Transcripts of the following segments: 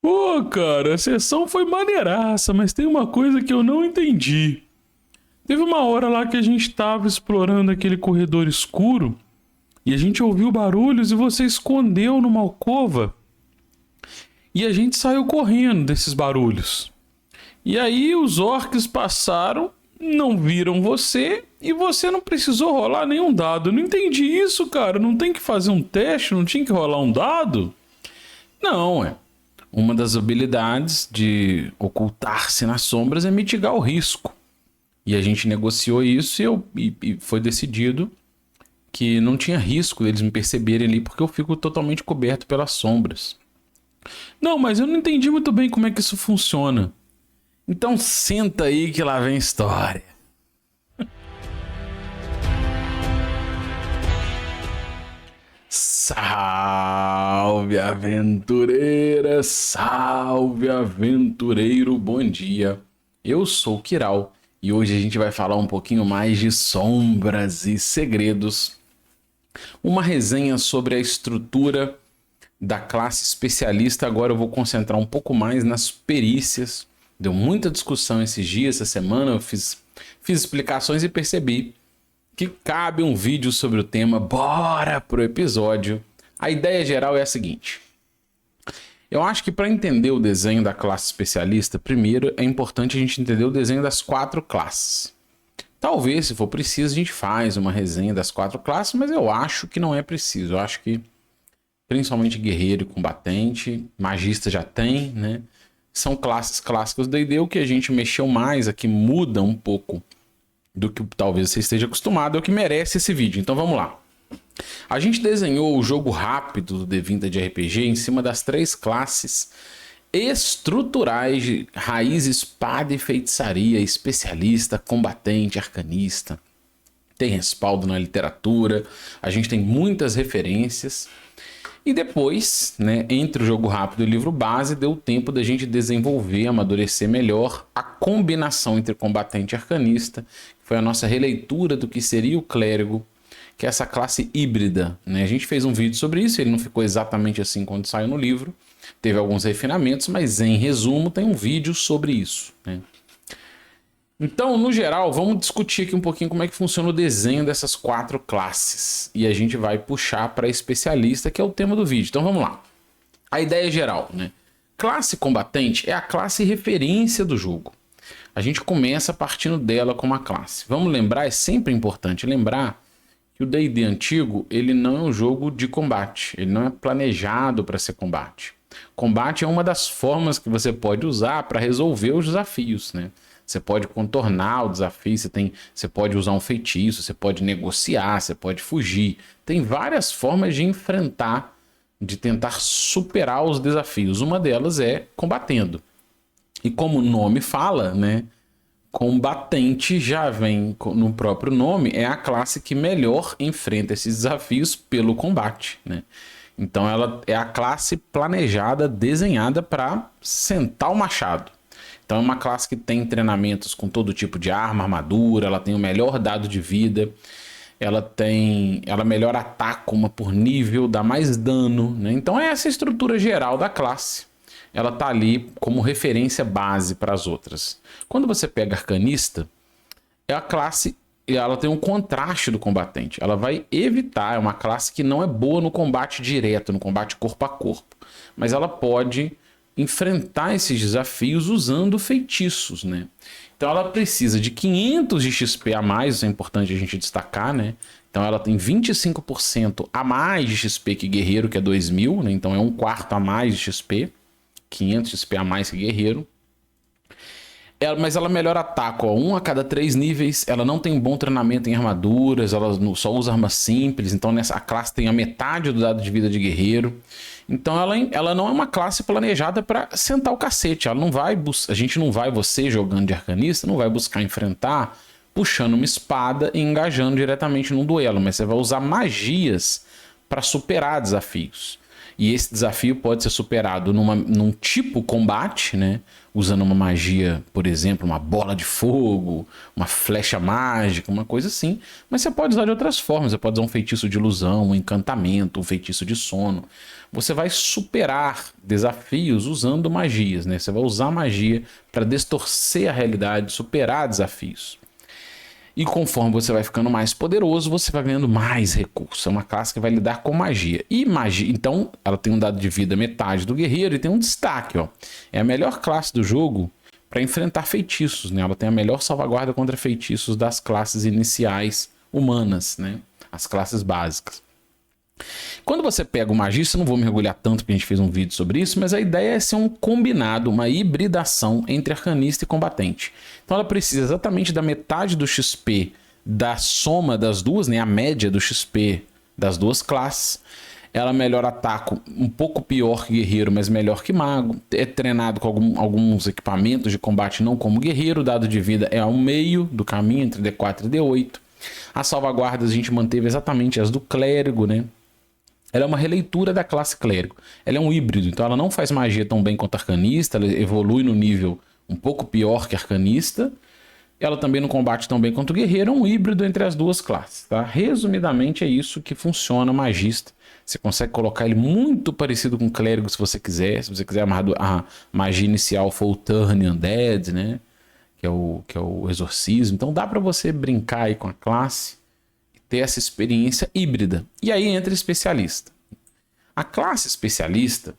Pô, cara, a sessão foi maneiraça, mas tem uma coisa que eu não entendi. Teve uma hora lá que a gente tava explorando aquele corredor escuro e a gente ouviu barulhos e você escondeu numa alcova e a gente saiu correndo desses barulhos. E aí os orcs passaram, não viram você e você não precisou rolar nenhum dado. Eu não entendi isso, cara. Não tem que fazer um teste, não tinha que rolar um dado? Não, é. Uma das habilidades de ocultar-se nas sombras é mitigar o risco. E a gente negociou isso e foi decidido que não tinha risco deles me perceberem ali porque eu fico totalmente coberto pelas sombras. Não, mas eu não entendi muito bem como é que isso funciona. Então senta aí que lá vem história. Salve aventureira, salve aventureiro, bom dia. Eu sou o Kiral e hoje a gente vai falar um pouquinho mais de sombras e segredos. Uma resenha sobre a estrutura da classe especialista. Agora eu vou concentrar um pouco mais nas perícias. Deu muita discussão esses dias, essa semana eu fiz explicações e percebi que cabe um vídeo sobre o tema. Bora pro episódio. A ideia geral é a seguinte. Eu acho que para entender o desenho da classe especialista, primeiro é importante a gente entender o desenho das 4 classes. Talvez, se for preciso, a gente faz uma resenha das 4 classes, mas eu acho que não é preciso. Eu acho que principalmente guerreiro e combatente, magista já tem, né? São classes clássicas do D&D. O que a gente mexeu mais aqui muda um pouco do que talvez você esteja acostumado, é o que merece esse vídeo. Então vamos lá. A gente desenhou o jogo rápido do D20 de RPG em cima das 3 classes estruturais de raiz, espada e feitiçaria, especialista, combatente, arcanista. Tem respaldo na literatura, a gente tem muitas referências. E depois, né, entre o jogo rápido e o livro base, deu tempo da gente desenvolver, amadurecer melhor a combinação entre combatente e arcanista, que foi a nossa releitura do que seria o clérigo, que é essa classe híbrida, né? A gente fez um vídeo sobre isso, ele não ficou exatamente assim quando saiu no livro, teve alguns refinamentos, mas em resumo tem um vídeo sobre isso, né? Então, no geral, vamos discutir aqui um pouquinho como é que funciona o desenho dessas 4 classes. E a gente vai puxar para especialista, que é o tema do vídeo. Então, vamos lá. A ideia geral, né? Classe combatente é a classe referência do jogo. A gente começa partindo dela como a classe. Vamos lembrar, é sempre importante lembrar que o D&D antigo, ele não é um jogo de combate. Ele não é planejado para ser combate. Combate é uma das formas que você pode usar para resolver os desafios, né? Você pode contornar o desafio, você pode usar um feitiço, você pode negociar, você pode fugir. Tem várias formas de enfrentar, de tentar superar os desafios. Uma delas é combatendo. E como o nome fala, né? Combatente já vem no próprio nome, é a classe que melhor enfrenta esses desafios pelo combate, né? Então ela é a classe planejada, desenhada para sentar o machado. Então é uma classe que tem treinamentos com todo tipo de arma, armadura, ela tem o melhor dado de vida, ela melhor ataca uma por nível, dá mais dano, né? Então é essa a estrutura geral da classe. Ela tá ali como referência base para as outras. Quando você pega arcanista, é a classe, ela tem um contraste do combatente. Ela vai evitar, é uma classe que não é boa no combate direto, no combate corpo a corpo, mas ela pode enfrentar esses desafios usando feitiços, né? Então ela precisa de 500 de XP a mais, isso é importante a gente destacar, né? Então ela tem 25% a mais de XP que guerreiro, que é 2.000, né? Então é um quarto a mais de XP, 500 XP a mais que guerreiro. Mas ela melhora ataque, ó, 1 a cada 3 níveis. Ela não tem bom treinamento em armaduras, ela só usa armas simples. Então a classe tem a metade do dado de vida de guerreiro. Então ela não é uma classe planejada para sentar o cacete. Ela não vai a gente não vai, você jogando de arcanista, não vai buscar enfrentar puxando uma espada e engajando diretamente num duelo, mas você vai usar magias para superar desafios. E esse desafio pode ser superado num tipo combate, né? Usando uma magia, por exemplo, uma bola de fogo, uma flecha mágica, uma coisa assim. Mas você pode usar de outras formas. Você pode usar um feitiço de ilusão, um encantamento, um feitiço de sono. Você vai superar desafios usando magias, né? Você vai usar magia para distorcer a realidade, superar desafios. E conforme você vai ficando mais poderoso, você vai ganhando mais recursos. É uma classe que vai lidar com magia. E magia, então, ela tem um dado de vida metade do guerreiro e tem um destaque, ó. É a melhor classe do jogo para enfrentar feitiços, né? Ela tem a melhor salvaguarda contra feitiços das classes iniciais humanas, né? As classes básicas. Quando você pega o magista, não vou mergulhar tanto porque a gente fez um vídeo sobre isso, mas a ideia é ser um combinado, uma hibridação entre arcanista e combatente. Então ela precisa exatamente da metade do XP da soma das duas, né, a média do XP das duas classes. Ela melhora ataque um pouco pior que guerreiro, mas melhor que mago. É treinado com alguns equipamentos de combate, não como guerreiro. O dado de vida é ao meio do caminho, entre D4 e D8. As salvaguardas a gente manteve exatamente as do clérigo, né? Ela é uma releitura da classe clérigo. Ela é um híbrido, então ela não faz magia tão bem quanto arcanista, ela evolui no nível um pouco pior que arcanista. Ela também não combate tão bem quanto o guerreiro, é um híbrido entre as duas classes, tá? Resumidamente é isso que funciona o magista. Você consegue colocar ele muito parecido com o clérigo se você quiser. Se você quiser a magia inicial for o Turn Undead, né? Que é o exorcismo. Então dá para você brincar aí com a classe, ter essa experiência híbrida. E aí entra especialista. A classe especialista,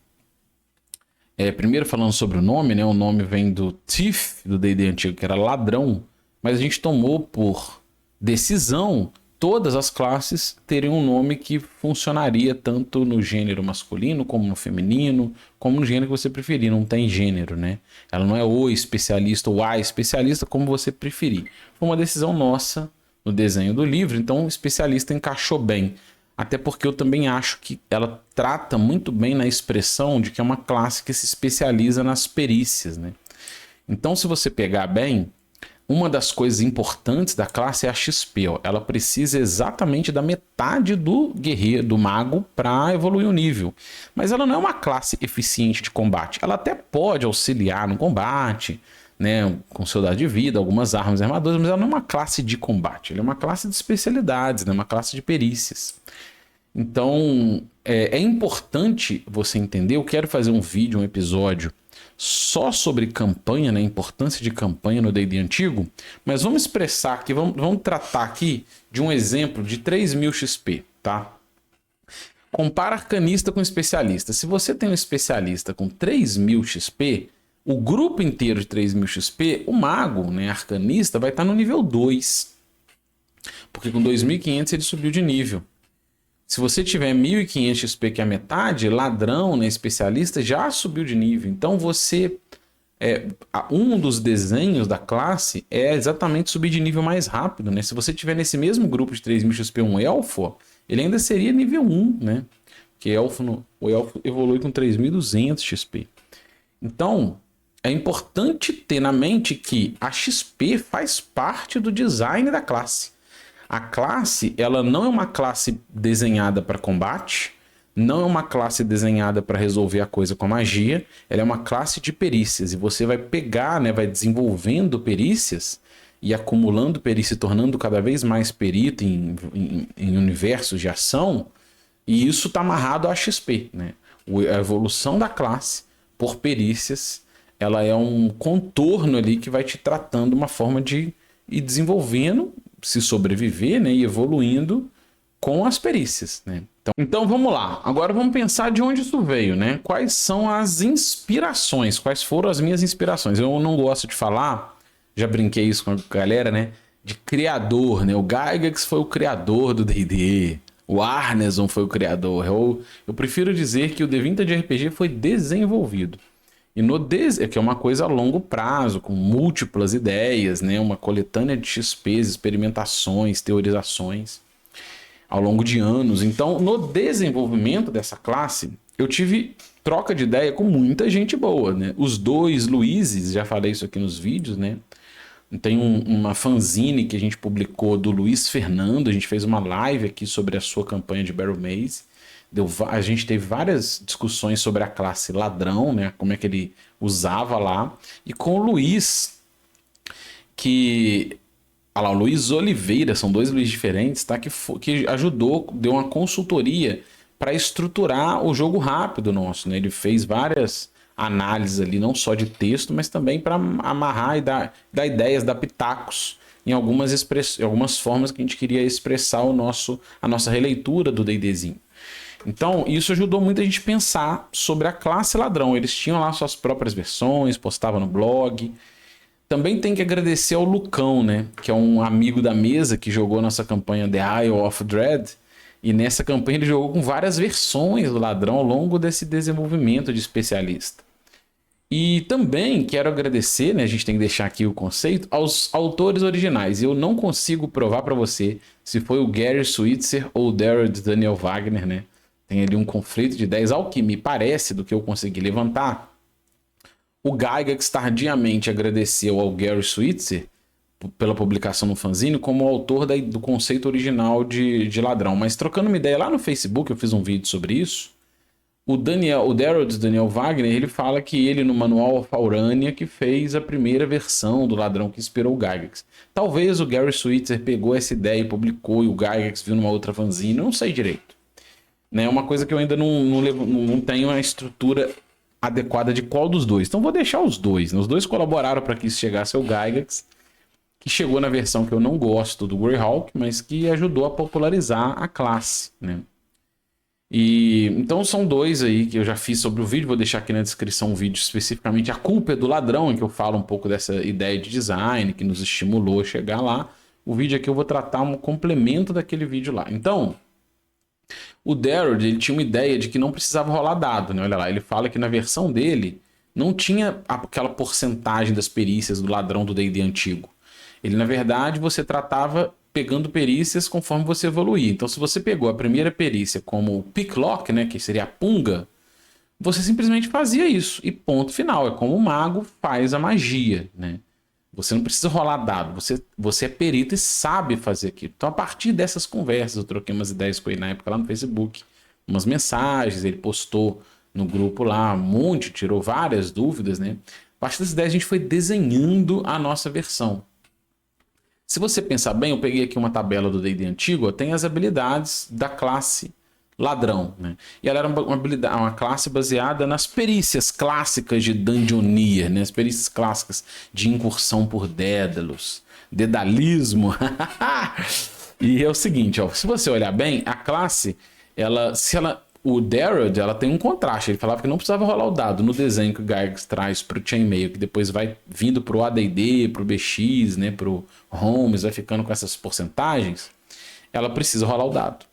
primeiro falando sobre o nome, né? O nome vem do Thief, do D&D antigo, que era ladrão, mas a gente tomou por decisão todas as classes terem um nome que funcionaria tanto no gênero masculino, como no feminino, como no gênero que você preferir. Não tem gênero, né? Ela não é o especialista ou a especialista, como você preferir. Foi uma decisão nossa no desenho do livro, então o especialista encaixou bem. Até porque eu também acho que ela trata muito bem na expressão de que é uma classe que se especializa nas perícias, né? Então, se você pegar bem, uma das coisas importantes da classe é a XP. Ó. Ela precisa exatamente da metade do guerreiro, do mago, para evoluir o nível. Mas ela não é uma classe eficiente de combate. Ela até pode auxiliar no combate, né, com seu dado de vida, algumas armas e armaduras, mas ela não é uma classe de combate. Ela é uma classe de especialidades, né, uma classe de perícias. Então, é importante você entender. Eu quero fazer um vídeo, um episódio só sobre campanha, né? A importância de campanha no D&D antigo, mas vamos expressar aqui, vamos tratar aqui de um exemplo de 3.000 XP, tá? Compara arcanista com especialista. Se você tem um especialista com 3.000 XP, o grupo inteiro de 3.000 XP, o mago, né, arcanista, vai estar no nível 2, porque com 2.500 ele subiu de nível. Se você tiver 1.500 XP, que é a metade, ladrão, né, especialista, já subiu de nível. Então você... um dos desenhos da classe é exatamente subir de nível mais rápido, né? Se você tiver nesse mesmo grupo de 3.000 XP um elfo, ele ainda seria nível 1, né? Porque o elfo evolui com 3.200 XP. Então, é importante ter na mente que a XP faz parte do design da classe. A classe, ela não é uma classe desenhada para combate, não é uma classe desenhada para resolver a coisa com a magia, ela é uma classe de perícias, e você vai pegar, né, vai desenvolvendo perícias e acumulando perícia, tornando cada vez mais perito em universos de ação, e isso está amarrado a XP, né? A evolução da classe por perícias, ela é um contorno ali que vai te tratando uma forma de ir desenvolvendo, se sobreviver, né, e evoluindo com as perícias, né? Então vamos lá. Agora vamos pensar de onde isso veio, né? Quais são as inspirações? Quais foram as minhas inspirações? Eu não gosto de falar, já brinquei isso com a galera, né? De criador, né? O Gygax foi o criador do D&D. O Arneson foi o criador. Eu prefiro dizer que o D20 RPG foi desenvolvido. E que é uma coisa a longo prazo, com múltiplas ideias, né? Uma coletânea de XPs, experimentações, teorizações ao longo de anos. Então, no desenvolvimento dessa classe, eu tive troca de ideia com muita gente boa, né? Os dois Luizes, já falei isso aqui nos vídeos, né? Tem uma fanzine que a gente publicou do Luiz Fernando, a gente fez uma live aqui sobre a sua campanha de Battle Maze. A gente teve várias discussões sobre a classe ladrão, né? Como é que ele usava lá. E com o Luiz, que... Olha lá, o Luiz Oliveira, são dois Luiz diferentes, tá? Que ajudou, deu uma consultoria para estruturar o jogo rápido nosso, né? Ele fez várias análises ali, não só de texto, mas também para amarrar e dar ideias, dar pitacos em algumas formas que a gente queria expressar a nossa releitura do D&Dzinho. Então, isso ajudou muito a gente a pensar sobre a classe ladrão. Eles tinham lá suas próprias versões, postavam no blog. Também tem que agradecer ao Lucão, né? Que é um amigo da mesa que jogou nossa campanha The Isle of Dread. E nessa campanha ele jogou com várias versões do ladrão ao longo desse desenvolvimento de especialista. E também quero agradecer, né? A gente tem que deixar aqui o conceito, aos autores originais. Eu não consigo provar para você se foi o Gary Switzer ou o Daryl Daniel Wagner, né? Tem ali um conflito de ideias, ao que me parece, do que eu consegui levantar. O Gygax tardiamente agradeceu ao Gary Switzer pela publicação no fanzine como autor do conceito original de ladrão. Mas trocando uma ideia lá no Facebook, eu fiz um vídeo sobre isso. O Daryl Daniel Wagner, ele fala que ele no Manual of Aurania que fez a primeira versão do ladrão que inspirou o Gygax. Talvez o Gary Switzer pegou essa ideia e publicou e o Gygax viu numa outra fanzine, não sei direito. É uma coisa que eu ainda não tenho a estrutura adequada de qual dos dois. Então vou deixar os dois. Né? Os dois colaboraram para que isso chegasse ao Gygax, que chegou na versão que eu não gosto do Greyhawk, mas que ajudou a popularizar a classe. Né? E então são dois aí que eu já fiz sobre o vídeo. Vou deixar aqui na descrição um vídeo especificamente A Culpa é do Ladrão, em que eu falo um pouco dessa ideia de design que nos estimulou a chegar lá. O vídeo aqui eu vou tratar um complemento daquele vídeo lá. Então, o Daryl, ele tinha uma ideia de que não precisava rolar dado, né? Olha lá, ele fala que na versão dele não tinha aquela porcentagem das perícias do ladrão do D&D antigo. Ele, na verdade, você tratava pegando perícias conforme você evoluía. Então, se você pegou a primeira perícia como o Picklock, né, que seria a punga, você simplesmente fazia isso. E ponto final. É como o mago faz a magia, né? Você não precisa rolar dado, você é perito e sabe fazer aquilo. Então, a partir dessas conversas, eu troquei umas ideias com ele na época lá no Facebook, umas mensagens, ele postou no grupo lá, um monte, tirou várias dúvidas, né? A partir dessas ideias, a gente foi desenhando a nossa versão. Se você pensar bem, eu peguei aqui uma tabela do D&D antigo, tem as habilidades da classe ladrão, né? E ela era uma classe baseada nas perícias clássicas de Dungeoneer, né? As perícias clássicas de incursão por Dédalos, dedalismo. E é o seguinte, ó, se você olhar bem, a classe, o Daryl, ela tem um contraste. Ele falava que não precisava rolar o dado no desenho que o Gygax traz pro Chainmail, que depois vai vindo pro AD&D, pro BX, né, pro Holmes, vai ficando com essas porcentagens. Ela precisa rolar o dado.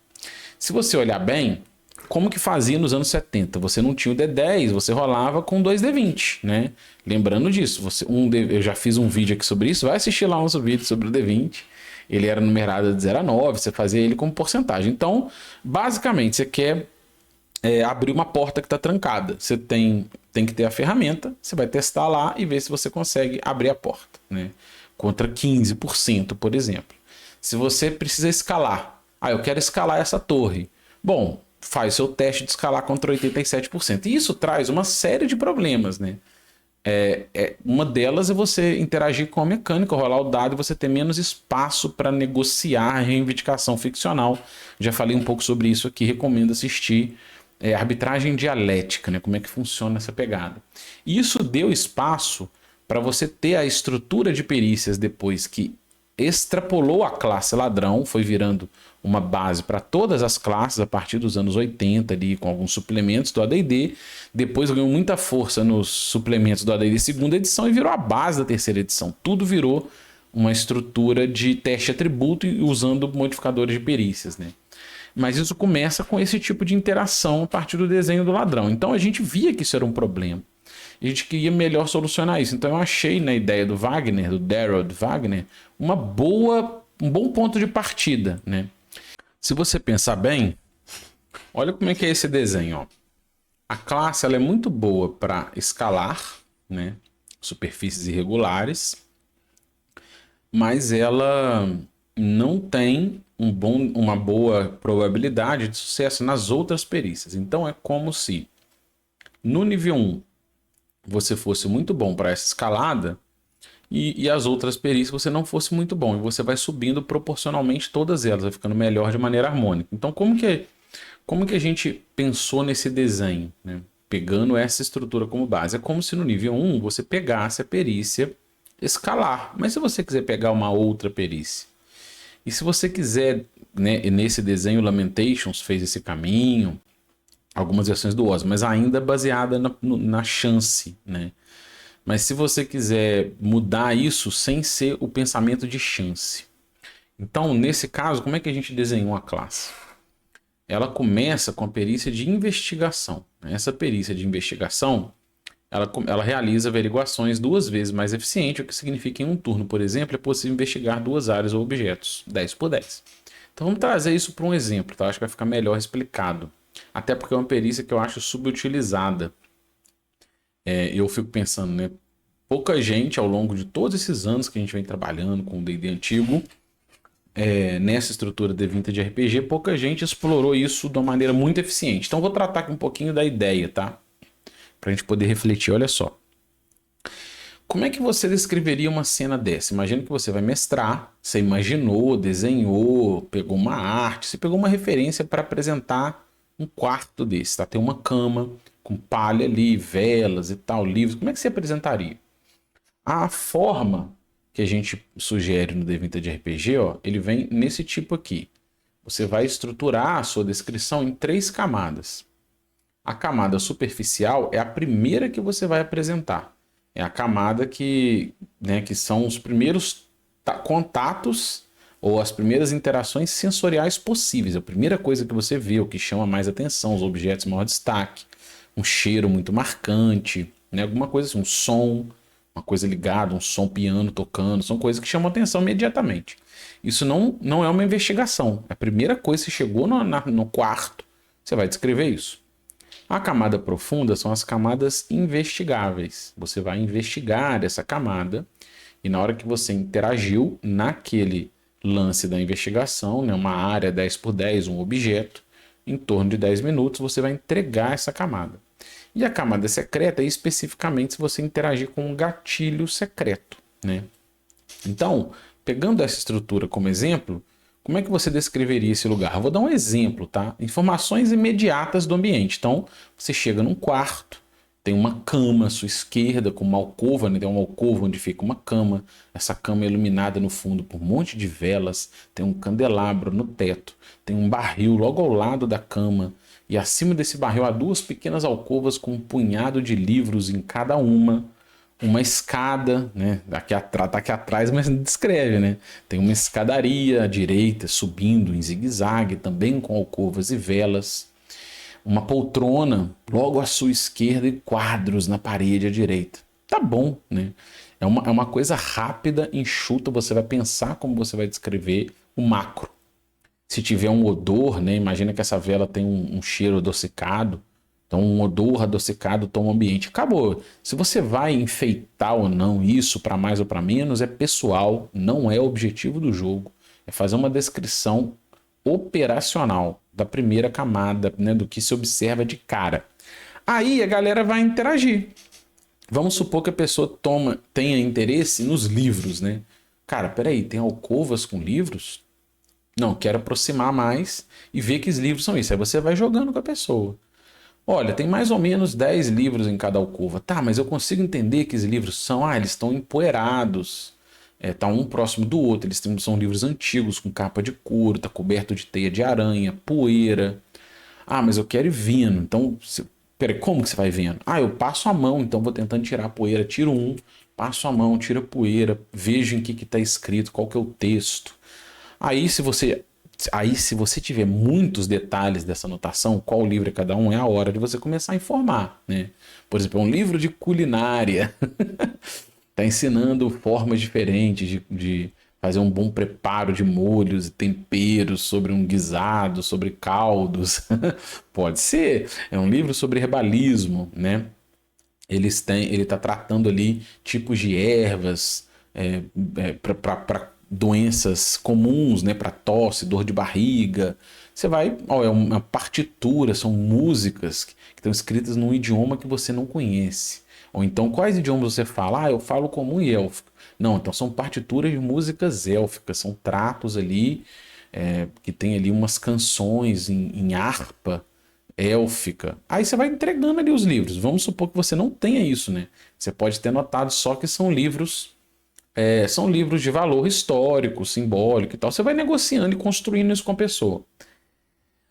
Se você olhar bem, como que fazia nos anos 70? Você não tinha o D10, você rolava com 2D20, né? Lembrando disso, eu já fiz um vídeo aqui sobre isso, vai assistir lá o nosso vídeo sobre o D20. Ele era numerado de 0 a 9, você fazia ele como porcentagem. Então, basicamente, você quer abrir uma porta que está trancada. Você tem que ter a ferramenta, você vai testar lá e ver se você consegue abrir a porta, né? Contra 15%, por exemplo. Se você precisa escalar, eu quero escalar essa torre. Bom, faz seu teste de escalar contra 87%. E isso traz uma série de problemas, né? Uma delas é você interagir com a mecânica, rolar o dado e você ter menos espaço para negociar a reivindicação ficcional. Já falei um pouco sobre isso aqui, recomendo assistir Arbitragem Dialética, né? Como é que funciona essa pegada. E isso deu espaço para você ter a estrutura de perícias depois que extrapolou a classe ladrão, foi virando uma base para todas as classes a partir dos anos 80 ali, com alguns suplementos do AD&D. Depois ganhou muita força nos suplementos do AD&D segunda edição e virou a base da terceira edição. Tudo virou uma estrutura de teste atributo e usando modificadores de perícias, né? Mas isso começa com esse tipo de interação a partir do desenho do ladrão. Então a gente via que isso era um problema. E a gente queria melhor solucionar isso. Então eu achei na ideia do Wagner, do Daryl Wagner, um bom ponto de partida, né? Se você pensar bem, olha como é que é esse desenho, ó. A classe ela é muito boa para escalar, né? Superfícies irregulares, mas ela não tem uma boa probabilidade de sucesso nas outras perícias. Então é como se no nível 1 você fosse muito bom para essa escalada e as outras perícias você não fosse muito bom. E você vai subindo proporcionalmente todas elas, vai ficando melhor de maneira harmônica. Então como que a gente pensou nesse desenho, né? Pegando essa estrutura como base. É como se no nível 1 você pegasse a perícia escalar. Mas se você quiser pegar uma outra perícia, e se você quiser, né, nesse desenho Lamentations fez esse caminho, algumas versões do Oz, mas ainda baseada na chance, né? Mas se você quiser mudar isso sem ser o pensamento de chance. Então, nesse caso, como é que a gente desenhou a classe? Ela começa com a perícia de investigação. Essa perícia de investigação, ela realiza averiguações 2 vezes mais eficiente, o que significa que em um turno, por exemplo, é possível investigar 2 áreas ou objetos, 10 por 10. Então vamos trazer isso para um exemplo, tá? Acho que vai ficar melhor explicado. Até porque é uma perícia que eu acho subutilizada. Eu fico pensando, né? Pouca gente, ao longo de todos esses anos que a gente vem trabalhando com o D&D antigo, nessa estrutura D20 de RPG, pouca gente explorou isso de uma maneira muito eficiente. Então vou tratar aqui um pouquinho da ideia, tá? Pra gente poder refletir, olha só. Como é que você descreveria uma cena dessa? Imagina que você vai mestrar, você imaginou, desenhou, pegou uma arte, você pegou uma referência para apresentar um quarto desse, tá? Tem uma cama com palha ali, velas e tal, livros. Como é que você apresentaria? A forma que a gente sugere no D20 de RPG, ó, ele vem nesse tipo aqui. Você vai estruturar a sua descrição em 3 camadas. A camada superficial é a primeira que você vai apresentar. É a camada que são os primeiros contatos ou as primeiras interações sensoriais possíveis. A primeira coisa que você vê, o que chama mais atenção, os objetos de maior destaque, um cheiro muito marcante, né? Alguma coisa assim, um som, uma coisa ligada, um som piano tocando, são coisas que chamam atenção imediatamente. Isso não é uma investigação. É a primeira coisa que chegou no quarto, você vai descrever isso. A camada profunda são as camadas investigáveis. Você vai investigar essa camada e na hora que você interagiu naquele lance da investigação, né, uma área 10 por 10, um objeto, em torno de 10 minutos você vai entregar essa camada. E a camada secreta é especificamente se você interagir com um gatilho secreto, né? Então, pegando essa estrutura como exemplo, como é que você descreveria esse lugar? Eu vou dar um exemplo, tá? Informações imediatas do ambiente. Então, você chega num quarto, tem uma cama à sua esquerda com uma alcova, né? Tem uma alcova onde fica uma cama. Essa cama é iluminada no fundo por um monte de velas, tem um candelabro no teto, tem um barril logo ao lado da cama. E acima desse barril há 2 pequenas alcovas com um punhado de livros em cada uma escada, né? Tá aqui atrás, mas não descreve, né? Tem uma escadaria à direita, subindo em zigue-zague, também com alcovas e velas. Uma poltrona logo à sua esquerda e quadros na parede à direita. Tá bom, né? É uma coisa rápida, enxuta, você vai pensar como você vai descrever o macro. Se tiver um odor, né? Imagina que essa vela tem um cheiro adocicado. Então, um odor adocicado toma o ambiente. Acabou. Se você vai enfeitar ou não isso para mais ou para menos, é pessoal, não é objetivo do jogo. É fazer uma descrição operacional da primeira camada, né, do que se observa de cara. Aí a galera vai interagir. Vamos supor que a pessoa tenha interesse nos livros, né? Cara, peraí, tem alcovas com livros? Não, quero aproximar mais e ver que os livros são isso. Aí você vai jogando com a pessoa. Olha, tem mais ou menos 10 livros em cada alcova. Tá, mas eu consigo entender que os livros são... eles estão empoeirados. Tá um próximo do outro. São livros antigos, com capa de couro, tá coberto de teia de aranha, poeira. Ah, mas eu quero ir vendo. Então, peraí, como que você vai vendo? Ah, eu passo a mão, então vou tentando tirar a poeira. Tiro um, passo a mão, tiro a poeira, vejo em que tá escrito, qual que é o texto. Aí, se você tiver muitos detalhes dessa anotação, qual livro é cada um, é a hora de você começar a informar, né? Por exemplo, um livro de culinária. Está ensinando formas diferentes de fazer um bom preparo de molhos e temperos sobre um guisado, sobre caldos. Pode ser. É um livro sobre herbalismo, né? Ele está tratando ali tipos de ervas para doenças comuns, né, para tosse, dor de barriga. Você vai, ó, é uma partitura, são músicas que estão escritas num idioma que você não conhece. Ou então, quais idiomas você fala? Ah, eu falo comum e élfico. Não, então são partituras de músicas élficas, são tratos ali, que tem ali umas canções em harpa élfica. Aí você vai entregando ali os livros. Vamos supor que você não tenha isso, né? Você pode ter notado só que são livros de valor histórico, simbólico e tal. Você vai negociando e construindo isso com a pessoa.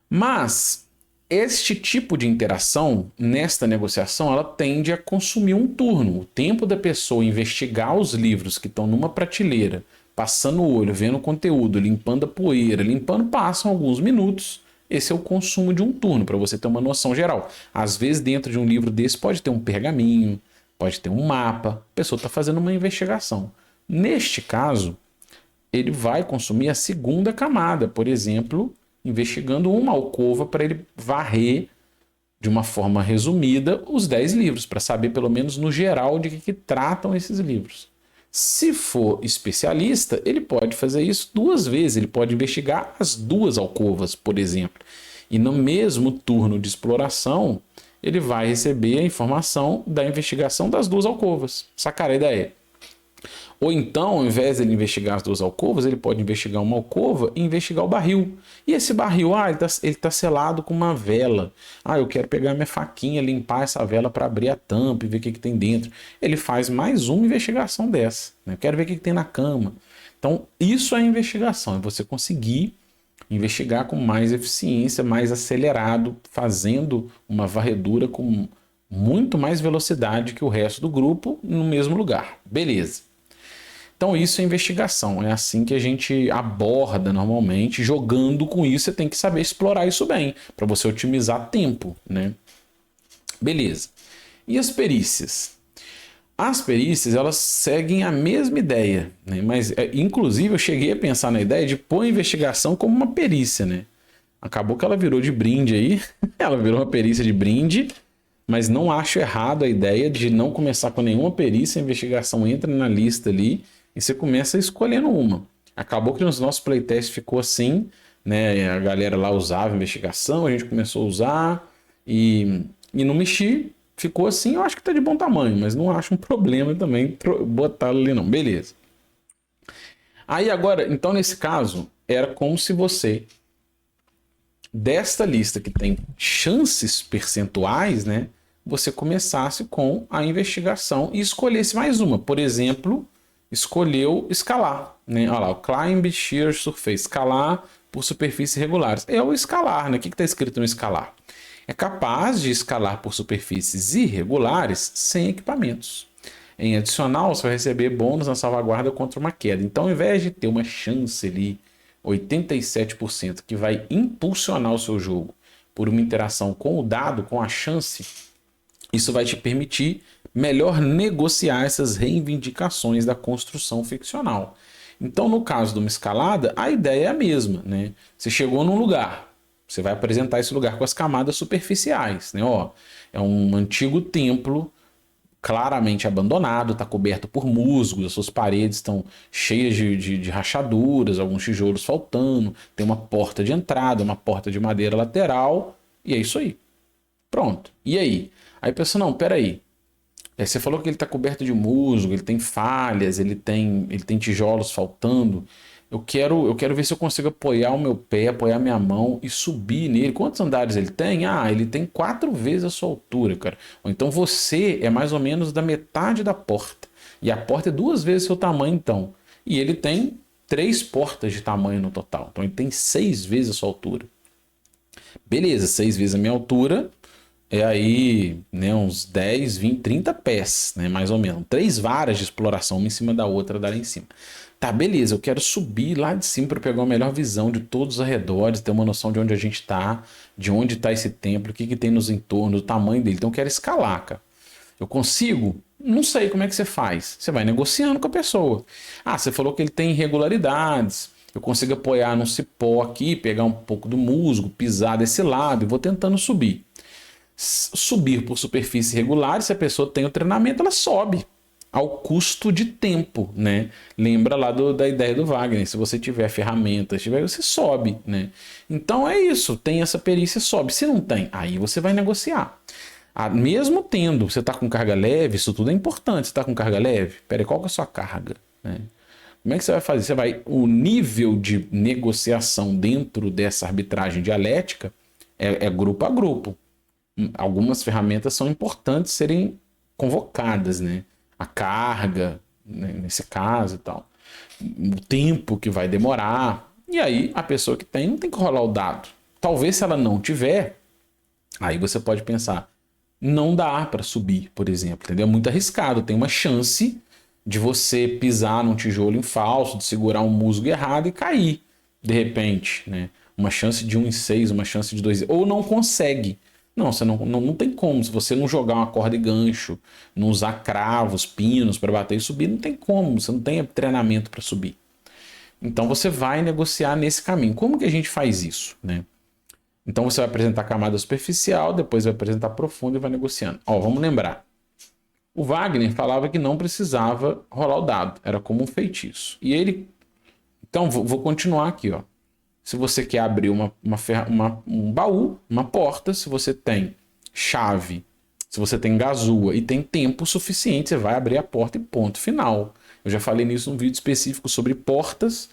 Mas este tipo de interação, nesta negociação, ela tende a consumir um turno. O tempo da pessoa investigar os livros que estão numa prateleira, passando o olho, vendo o conteúdo, limpando a poeira, passam alguns minutos. Esse é o consumo de um turno, para você ter uma noção geral. Às vezes, dentro de um livro desse, pode ter um pergaminho, pode ter um mapa. A pessoa está fazendo uma investigação. Neste caso, ele vai consumir a segunda camada, por exemplo, investigando uma alcova para ele varrer de uma forma resumida os 10 livros, para saber pelo menos no geral de que tratam esses livros. Se for especialista, ele pode fazer isso 2 vezes, ele pode investigar as 2 alcovas, por exemplo. E no mesmo turno de exploração, ele vai receber a informação da investigação das 2 alcovas. Sacar a ideia? Ou então, ao invés de ele investigar as 2 alcovas, ele pode investigar uma alcova e investigar o barril. E esse barril, ele tá selado com uma vela. Eu quero pegar minha faquinha, limpar essa vela para abrir a tampa e ver o que tem dentro. Ele faz mais uma investigação dessa. Né? Eu quero ver o que tem na cama. Então, isso é investigação. É você conseguir investigar com mais eficiência, mais acelerado, fazendo uma varredura com muito mais velocidade que o resto do grupo no mesmo lugar. Beleza. Então isso é investigação, é assim que a gente aborda normalmente. Jogando com isso, você tem que saber explorar isso bem, para você otimizar tempo, né? Beleza. E as perícias? As perícias, elas seguem a mesma ideia, né? Mas, inclusive, eu cheguei a pensar na ideia de pôr a investigação como uma perícia, né? Acabou que ela virou de brinde aí, ela virou uma perícia de brinde, mas não acho errado a ideia de não começar com nenhuma perícia, a investigação entra na lista ali, e você começa escolhendo uma. Acabou que nos nossos playtests ficou assim, né? A galera lá usava investigação, a gente começou a usar e não mexi, ficou assim. Eu acho que tá de bom tamanho, mas não acho um problema também botá-lo ali não. Beleza. Aí agora, então nesse caso, era como se você, desta lista que tem chances percentuais, né? Você começasse com a investigação e escolhesse mais uma. Por exemplo, escolheu escalar, né? Olha lá, o Climb Shear Surface, escalar por superfícies regulares. É o escalar, né? O que está escrito no escalar? É capaz de escalar por superfícies irregulares sem equipamentos. Em adicional, você vai receber bônus na salvaguarda contra uma queda. Então, ao invés de ter uma chance ali, 87%, que vai impulsionar o seu jogo por uma interação com o dado, com a chance, isso vai te permitir melhor negociar essas reivindicações da construção ficcional. Então, no caso de uma escalada, a ideia é a mesma, né? Você chegou num lugar, você vai apresentar esse lugar com as camadas superficiais, né? Ó, é um antigo templo claramente abandonado, está coberto por musgos, as suas paredes estão cheias de rachaduras, alguns tijolos faltando, tem uma porta de entrada, uma porta de madeira lateral, e é isso aí. Pronto. E aí? Aí pensa, não, peraí. Você falou que ele está coberto de musgo, ele tem falhas, ele tem tijolos faltando. Eu quero ver se eu consigo apoiar o meu pé, apoiar minha mão e subir nele. Quantos andares ele tem? Ele tem 4 vezes a sua altura, cara. Ou então você é mais ou menos da metade da porta. E a porta é 2 vezes o seu tamanho, então. E ele tem 3 portas de tamanho no total. Então ele tem 6 vezes a sua altura. Beleza, 6 vezes a minha altura é aí, né, uns 10, 20, 30 pés, né, mais ou menos. 3 varas de exploração, uma em cima da outra, dali em cima. Tá, beleza, eu quero subir lá de cima para pegar uma melhor visão de todos os arredores, ter uma noção de onde a gente tá, de onde tá esse templo, o que tem nos entornos, o tamanho dele. Então eu quero escalar, cara. Eu consigo? Não sei como é que você faz. Você vai negociando com a pessoa. Você falou que ele tem irregularidades. Eu consigo apoiar num cipó aqui, pegar um pouco do musgo, pisar desse lado e vou tentando subir. Subir por superfície regular, se a pessoa tem o treinamento, ela sobe. ao custo de tempo, né? Lembra lá da ideia do Wagner, se você tiver ferramentas, você sobe, né? Então é isso, tem essa perícia, sobe. Se não tem, aí você vai negociar. Mesmo tendo, você está com carga leve, isso tudo é importante, você está com carga leve, peraí, qual que é a sua carga, né? Como é que você vai fazer? O nível de negociação dentro dessa arbitragem dialética é grupo a grupo. Algumas ferramentas são importantes serem convocadas, né? A carga, né, nesse caso e tal. O tempo que vai demorar. E aí a pessoa que tem não tem que rolar o dado. Talvez se ela não tiver, aí você pode pensar, não dá para subir, por exemplo, entendeu? É muito arriscado, tem uma chance de você pisar num tijolo em falso, de segurar um musgo errado e cair, de repente, né? Uma chance de 1 em 6, uma chance de 2, ou não consegue. Não, você não tem como. Se você não jogar uma corda e gancho, não usar cravos, pinos para bater e subir, não tem como. Você não tem treinamento para subir. Então você vai negociar nesse caminho. Como que a gente faz isso, né? Então você vai apresentar a camada superficial, depois vai apresentar a profunda e vai negociando. Ó, vamos lembrar. O Wagner falava que não precisava rolar o dado, era como um feitiço. E ele... Então vou continuar aqui, ó. Se você quer abrir um baú, uma porta, se você tem chave, se você tem gazua e tem tempo suficiente, você vai abrir a porta e ponto final. Eu já falei nisso num vídeo específico sobre portas,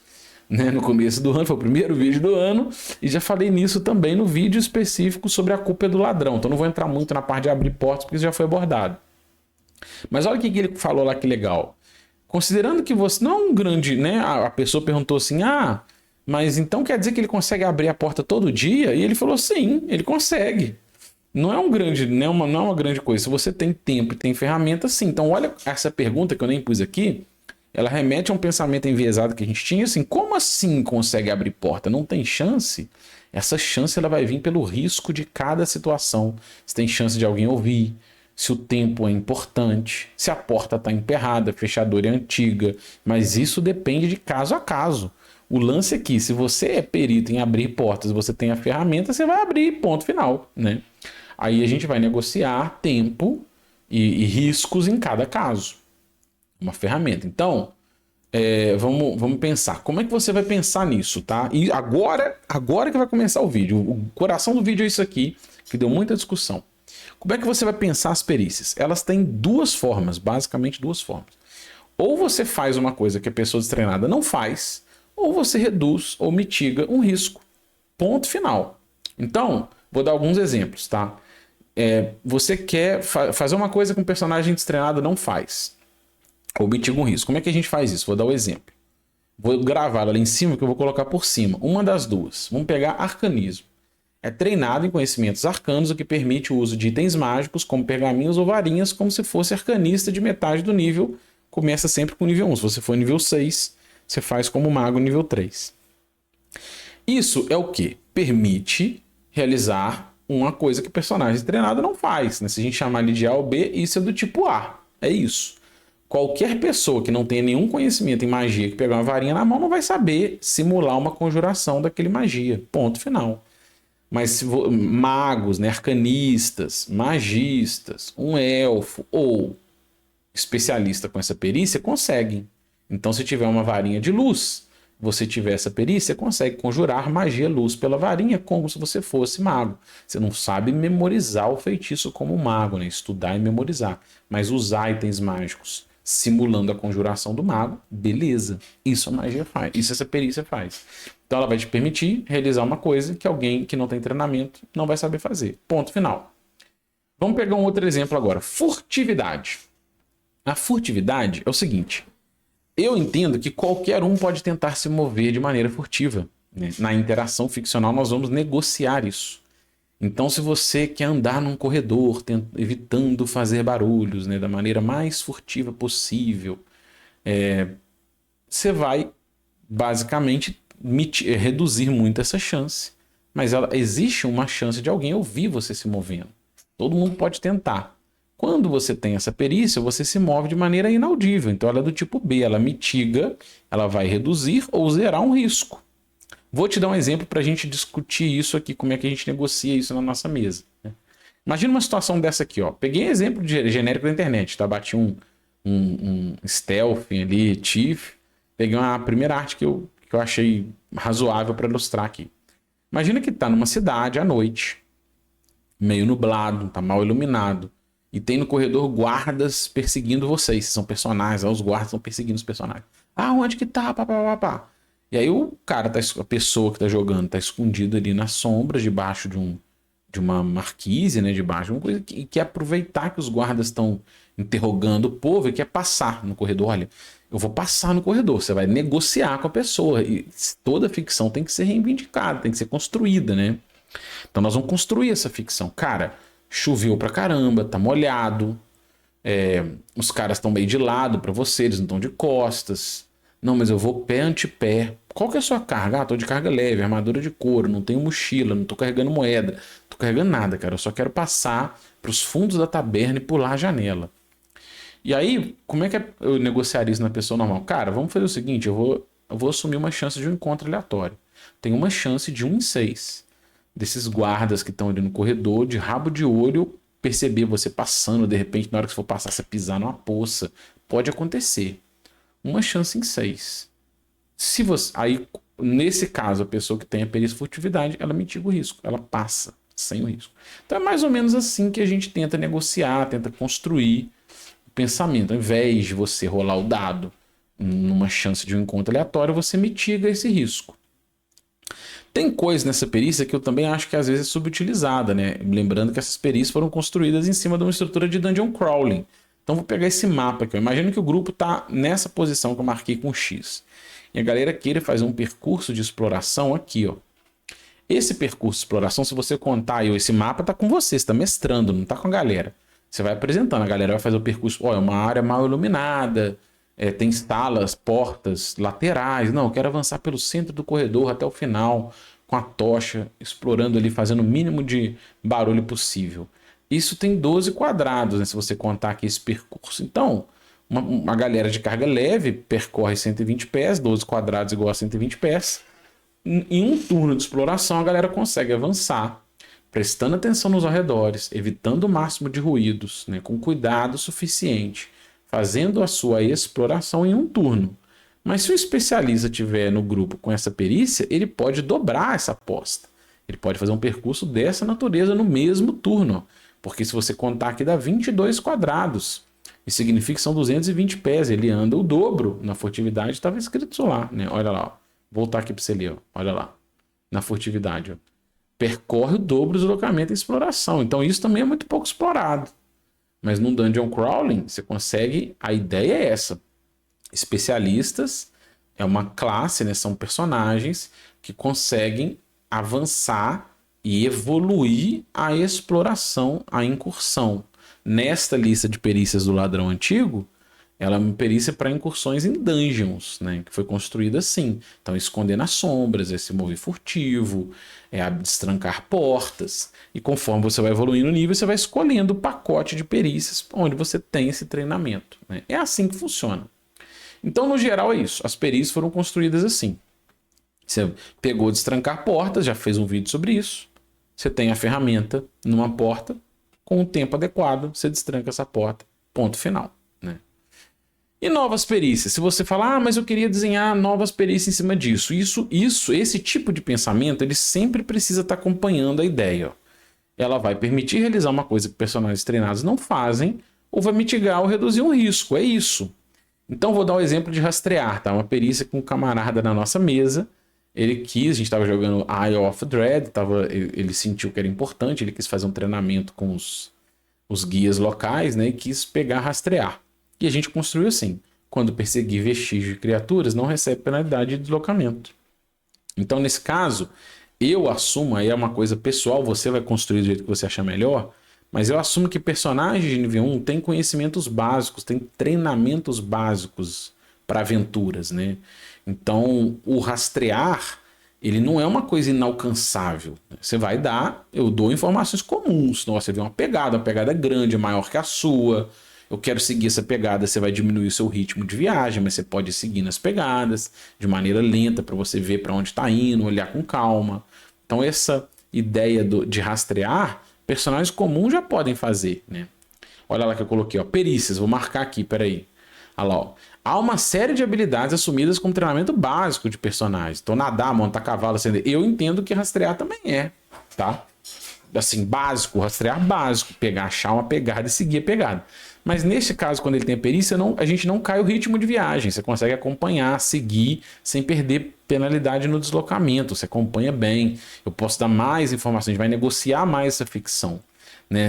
né, no começo do ano, foi o primeiro vídeo do ano, e já falei nisso também no vídeo específico sobre a culpa do ladrão. Então não vou entrar muito na parte de abrir portas, porque isso já foi abordado. Mas olha o que ele falou lá, que legal. Considerando que você não é um grande, né? A pessoa perguntou assim, mas então quer dizer que ele consegue abrir a porta todo dia? E ele falou, sim, ele consegue. Não é não é uma grande coisa. Se você tem tempo e tem ferramenta, sim. Então olha essa pergunta que eu nem pus aqui, ela remete a um pensamento enviesado que a gente tinha, assim, como assim consegue abrir porta? Não tem chance? Essa chance ela vai vir pelo risco de cada situação. Se tem chance de alguém ouvir, se o tempo é importante, se a porta está emperrada, a fechadura é antiga, mas isso depende de caso a caso. O lance aqui, se você é perito em abrir portas, você tem a ferramenta, você vai abrir, ponto final, né? Aí a gente vai negociar tempo e riscos em cada caso. Uma ferramenta. Então, vamos pensar. Como é que você vai pensar nisso, tá? E agora que vai começar o vídeo. O coração do vídeo é isso aqui, que deu muita discussão. Como é que você vai pensar as perícias? Elas têm duas formas, basicamente duas formas. Ou você faz uma coisa que a pessoa destreinada não faz, ou você reduz ou mitiga um risco. Ponto final. Então, vou dar alguns exemplos, tá? Você quer fazer uma coisa que um personagem destreinado não faz, ou mitiga um risco. Como é que a gente faz isso? Vou dar o exemplo. Vou gravar ela ali em cima, que eu vou colocar por cima. Uma das duas. Vamos pegar arcanismo. É treinado em conhecimentos arcanos, o que permite o uso de itens mágicos, como pergaminhos ou varinhas, como se fosse arcanista de metade do nível. Começa sempre com nível 1. Se você for nível 6, você faz como mago nível 3. Isso é o que? Permite realizar uma coisa que o personagem treinado não faz, né? Se a gente chamar ele de A ou B, isso é do tipo A. É isso. Qualquer pessoa que não tenha nenhum conhecimento em magia, que pegar uma varinha na mão, não vai saber simular uma conjuração daquele magia. Ponto final. Mas magos, né, arcanistas, magistas, um elfo ou especialista com essa perícia conseguem. Então, se tiver uma varinha de luz, você tiver essa perícia, consegue conjurar magia luz pela varinha como se você fosse mago. Você não sabe memorizar o feitiço como mago, né? Estudar e memorizar. Mas usar itens mágicos simulando a conjuração do mago, beleza. Isso a magia faz. Isso essa perícia faz. Então ela vai te permitir realizar uma coisa que alguém que não tem treinamento não vai saber fazer. Ponto final. Vamos pegar um outro exemplo agora. Furtividade. A furtividade é o seguinte. Eu entendo que qualquer um pode tentar se mover de maneira furtiva, né? Na interação ficcional nós vamos negociar isso. Então se você quer andar num corredor evitando fazer barulhos, né, da maneira mais furtiva possível, você vai basicamente reduzir muito essa chance. Mas existe uma chance de alguém ouvir você se movendo. Todo mundo pode tentar. Quando você tem essa perícia, você se move de maneira inaudível. Então ela é do tipo B, ela mitiga, ela vai reduzir ou zerar um risco. Vou te dar um exemplo para a gente discutir isso aqui, como é que a gente negocia isso na nossa mesa. Imagina uma situação dessa aqui, ó. Peguei exemplo genérico da internet, tá? Bati um um stealth ali, Thief. Peguei uma primeira arte que eu achei razoável para ilustrar aqui. Imagina que tá numa cidade à noite, meio nublado, tá mal iluminado, e tem no corredor guardas perseguindo vocês. São personagens, os guardas estão perseguindo os personagens. Ah, onde que tá? Pá, pá, pá, pá. E aí o cara, a pessoa que tá jogando, tá escondido ali nas sombras, debaixo de uma marquise, né? Debaixo de uma coisa que quer aproveitar que os guardas estão interrogando o povo e quer passar no corredor. Olha, eu vou passar no corredor. Você vai negociar com a pessoa. E toda ficção tem que ser reivindicada, tem que ser construída, né? Então nós vamos construir essa ficção. Cara, choveu pra caramba, tá molhado. Os caras estão meio de lado pra você, eles não estão de costas. Não, mas eu vou pé ante pé. Qual que é a sua carga? Ah, tô de carga leve, armadura de couro, não tenho mochila, não tô carregando moeda, não tô carregando nada, cara. Eu só quero passar pros fundos da taberna e pular a janela. E aí, como é que eu negociaria isso na pessoa normal? Cara, vamos fazer o seguinte, eu vou assumir uma chance de um encontro aleatório. Tem uma chance de 1 em 6 desses guardas que estão ali no corredor, de rabo de olho, perceber você passando, de repente, na hora que você for passar, você pisar numa poça. Pode acontecer. Uma chance em 6. Se você, aí, nesse caso, a pessoa que tem a perícia furtividade, ela mitiga o risco, ela passa sem o risco. Então é mais ou menos assim que a gente tenta negociar, tenta construir o pensamento. Ao invés de você rolar o dado numa chance de um encontro aleatório, você mitiga esse risco. Tem coisa nessa perícia que eu também acho que às vezes é subutilizada, né? Lembrando que essas perícias foram construídas em cima de uma estrutura de dungeon crawling. Então vou pegar esse mapa aqui. Eu imagino que o grupo está nessa posição que eu marquei com X. E a galera queira fazer um percurso de exploração aqui, ó. Esse percurso de exploração, se você contar aí, esse mapa tá com você está mestrando, não tá com a galera. Você vai apresentando, a galera vai fazer o percurso. Ó, é uma área mal iluminada, tem salas, portas laterais. Não, eu quero avançar pelo centro do corredor até o final, com a tocha, explorando ali, fazendo o mínimo de barulho possível. Isso tem 12 quadrados, né, se você contar aqui esse percurso. Então, uma galera de carga leve percorre 120 pés, 12 quadrados igual a 120 pés. Em um turno de exploração, a galera consegue avançar, prestando atenção nos arredores, evitando o máximo de ruídos, né, com cuidado suficiente, fazendo a sua exploração em um turno. Mas se o especialista tiver no grupo com essa perícia, ele pode dobrar essa aposta. Ele pode fazer um percurso dessa natureza no mesmo turno. Porque se você contar aqui dá 22 quadrados. Isso significa que são 220 pés. Ele anda o dobro na furtividade. Estava escrito lá, né? Olha lá. Ó. Voltar aqui para você ler. Ó. Olha lá. Na furtividade. Ó. Percorre o dobro do deslocamento e exploração. Então isso também é muito pouco explorado. Mas no Dungeon Crawling, você consegue... A ideia é essa. Especialistas é uma classe, né? São personagens que conseguem avançar e evoluir a exploração, a incursão. Nesta lista de perícias do ladrão antigo, ela é uma perícia para incursões em dungeons, né? Que foi construída assim. Então, esconder nas sombras, é se mover furtivo, é destrancar portas. E conforme você vai evoluindo o nível, você vai escolhendo o pacote de perícias onde você tem esse treinamento, né? É assim que funciona. Então, no geral, é isso. As perícias foram construídas assim. Você pegou destrancar portas, já fez um vídeo sobre isso. Você tem a ferramenta numa porta, com o tempo adequado, você destranca essa porta. Ponto final. Né? E novas perícias. Se você falar, mas eu queria desenhar novas perícias em cima disso. Esse tipo de pensamento, ele sempre precisa estar acompanhando a ideia. Ó. Ela vai permitir realizar uma coisa que personagens treinados não fazem, ou vai mitigar ou reduzir um risco. É isso. Então vou dar um exemplo de rastrear, tá? Uma perícia com um camarada na nossa mesa. Ele quis, a gente estava jogando Eye of Dread, ele sentiu que era importante, ele quis fazer um treinamento com os guias locais, né? E quis pegar rastrear. E a gente construiu assim. Quando perseguir vestígio de criaturas, não recebe penalidade de deslocamento. Então, nesse caso, eu assumo, aí é uma coisa pessoal, você vai construir do jeito que você achar melhor, mas eu assumo que personagens de nível 1 têm conhecimentos básicos, têm treinamentos básicos para aventuras, né? Então, o rastrear, ele não é uma coisa inalcançável. Você vai dar, eu dou informações comuns. Nossa, você vê uma pegada grande, maior que a sua. Eu quero seguir essa pegada, você vai diminuir o seu ritmo de viagem, mas você pode seguir nas pegadas de maneira lenta para você ver para onde está indo, olhar com calma. Então, essa ideia de rastrear, personagens comuns já podem fazer, né? Olha lá que eu coloquei, ó, perícias, vou marcar aqui, peraí. Olha lá, ó. Há uma série de habilidades assumidas como treinamento básico de personagens. Então, nadar, montar cavalo, acender. Eu entendo que rastrear também é, tá? Assim, básico, rastrear básico. Pegar, achar uma pegada e seguir a pegada. Mas nesse caso, quando ele tem a perícia, a gente não cai o ritmo de viagem. Você consegue acompanhar, seguir, sem perder penalidade no deslocamento. Você acompanha bem. Eu posso dar mais informações, a gente vai negociar mais essa ficção. Né?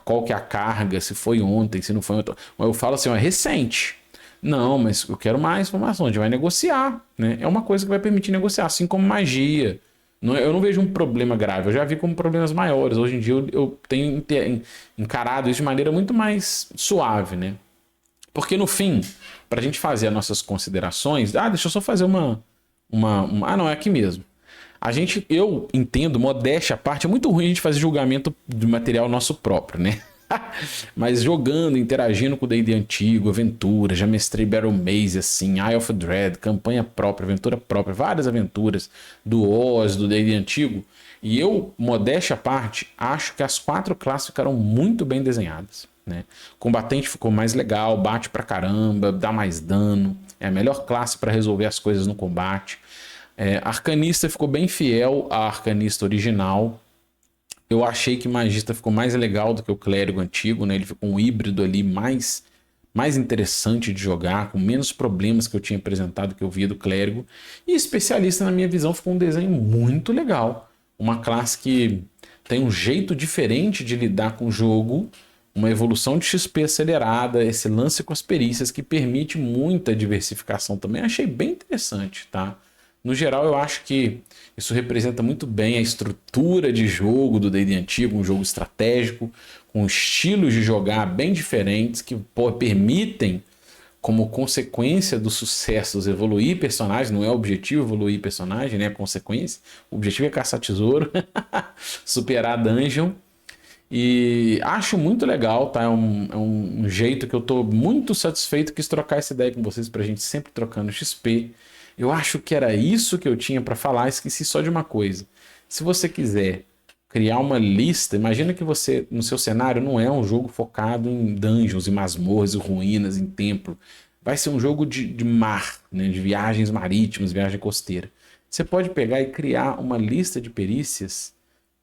Qual que é a carga, se foi ontem, se não foi ontem. Eu falo assim, ó, é recente. Não, mas eu quero mais informação. A gente vai negociar, né? É uma coisa que vai permitir negociar, assim como magia. Eu não vejo um problema grave. Eu já vi como problemas maiores. Hoje em dia eu tenho encarado isso de maneira muito mais suave, né? Porque no fim, para a gente fazer as nossas considerações... deixa eu só fazer não, é aqui mesmo. Eu entendo, modéstia à parte, é muito ruim a gente fazer julgamento de material nosso próprio, né? Mas jogando, interagindo com o D&D antigo, aventura, já mestrei Battle Maze, assim, Eye of Dread, campanha própria, aventura própria, várias aventuras do Oz, do D&D antigo. E eu, modéstia à parte, acho que as 4 classes ficaram muito bem desenhadas, né? Combatente ficou mais legal, bate pra caramba, dá mais dano, é a melhor classe para resolver as coisas no combate. Arcanista ficou bem fiel à Arcanista original. Eu achei que Magista ficou mais legal do que o Clérigo antigo, né? Ele ficou um híbrido ali mais interessante de jogar, com menos problemas que eu tinha apresentado, que eu via do Clérigo. E Especialista, na minha visão, ficou um desenho muito legal. Uma classe que tem um jeito diferente de lidar com o jogo, uma evolução de XP acelerada, esse lance com as perícias que permite muita diversificação também. Achei bem interessante, tá? No geral, eu acho que isso representa muito bem a estrutura de jogo do D&D antigo, um jogo estratégico, com estilos de jogar bem diferentes, que permitem, como consequência dos sucessos, evoluir personagem. Não é o objetivo evoluir personagem, né? A consequência. O objetivo é caçar tesouro, superar a dungeon. E acho muito legal, tá? É um jeito que eu tô muito satisfeito. Quis trocar essa ideia com vocês pra gente sempre trocando XP. Eu acho que era isso que eu tinha para falar, esqueci só de uma coisa. Se você quiser criar uma lista, imagina que você, no seu cenário, não é um jogo focado em dungeons, em masmorras, em ruínas, em templo. Vai ser um jogo de mar, né? De viagens marítimas, viagem costeira. Você pode pegar e criar uma lista de perícias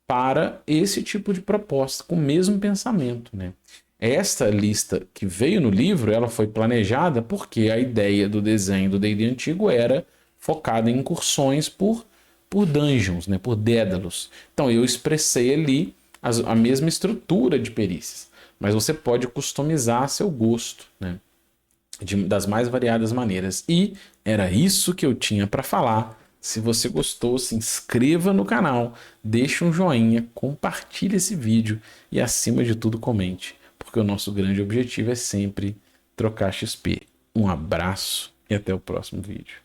para esse tipo de proposta, com o mesmo pensamento, né? Esta lista que veio no livro, ela foi planejada porque a ideia do desenho do D&D antigo era focada em incursões por dungeons, né, por dédalos. Então eu expressei ali a mesma estrutura de perícias, mas você pode customizar a seu gosto, né, das mais variadas maneiras. E era isso que eu tinha para falar. Se você gostou, se inscreva no canal, deixe um joinha, compartilhe esse vídeo e, acima de tudo, comente, porque o nosso grande objetivo é sempre trocar XP. Um abraço e até o próximo vídeo.